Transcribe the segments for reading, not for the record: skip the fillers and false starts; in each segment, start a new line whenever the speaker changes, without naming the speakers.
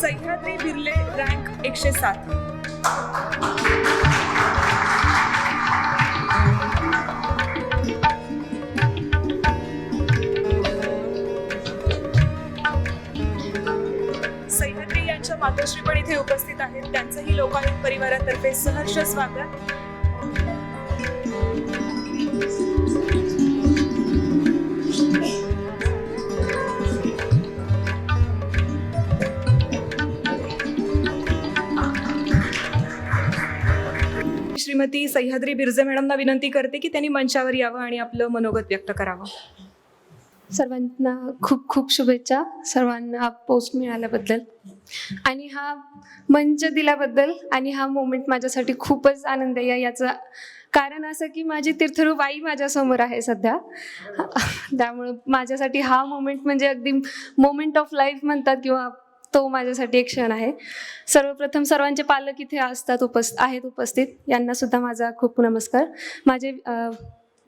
Sahyadri बिर्ले rank 107. Sahyadri यांच्या मातोश्री पण इथे उपस्थित आहेत. त्यांचंही लोकायन परिवारातर्फे सहर्ष स्वागत. श्रीमती सह्याद्री बिर्जे मॅडमना विनंती करते की त्यांनी मंचावर यावं आणि आपलं मनोगत व्यक्त करावं.
सर्वांना खूप खूप शुभेच्छा, सर्वांना पोस्ट मिळाल्याबद्दल आणि हा मंच दिल्याबद्दल. आणि हा मोमेंट माझ्यासाठी खूपच आनंददायी आहे. याचं कारण असं की माझी तीर्थरूप आई माझ्यासमोर आहे सध्या, त्यामुळं माझ्यासाठी हा मोमेंट म्हणजे अगदी मोमेंट ऑफ लाईफ म्हणतात किंवा तो माझ्यासाठी एक क्षण आहे. सर्वप्रथम सर्वांचे पालक इथे असतात आहेत उपस्थित, यांना सुद्धा माझा खूप नमस्कार. माझे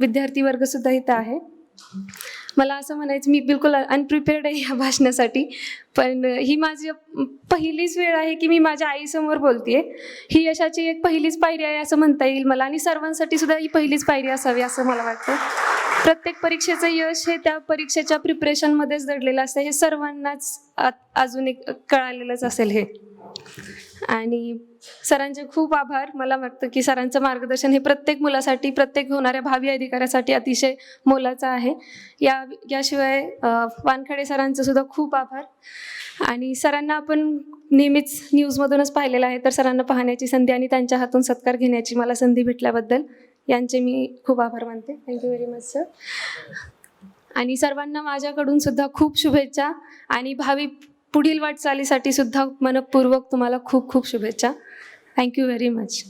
विद्यार्थी वर्गसुद्धा इथं आहे. मला असं म्हणायचं मी बिलकुल अनप्रिपेअर्ड आहे या भाषणासाठी, पण ही माझी पहिलीच वेळ आहे की मी माझ्या आईसमोर बोलतेय. ही यशाची एक पहिलीच पायरी आहे असं म्हणता येईल मला, आणि सर्वांसाठी सुद्धा ही पहिलीच पायरी असावी असं मला वाटतं. प्रत्येक परीक्षेचं यश हे त्या परीक्षेच्या प्रिपरेशनमध्येच दडलेलं असतं, हे सर्वांनाच अजून एक कळालेलंच असेल हे. आणि सरांचे खूप आभार. मला वाटतं की सरांचं मार्गदर्शन हे प्रत्येक मुलासाठी, प्रत्येक होणाऱ्या भावी अधिकाऱ्यासाठी अतिशय मोलाचं आहे. याशिवाय वानखडे सरांचं सुद्धा खूप आभार. आणि सरांना आपण नेहमीच न्यूजमधूनच पाहिलेलं आहे, तर सरांना पाहण्याची संधी आणि त्यांच्या हातून सत्कार घेण्याची मला संधी भेटल्याबद्दल यांचे मी खूप आभार मानते. Thank you very much sir. आणि सर्वांना माझ्याकडून सुद्धा खूप शुभेच्छा आणि भावी पुढील वाटचालीसाठी सुद्धा मनपूर्वक तुम्हाला खूप खूप शुभेच्छा. Thank you very much.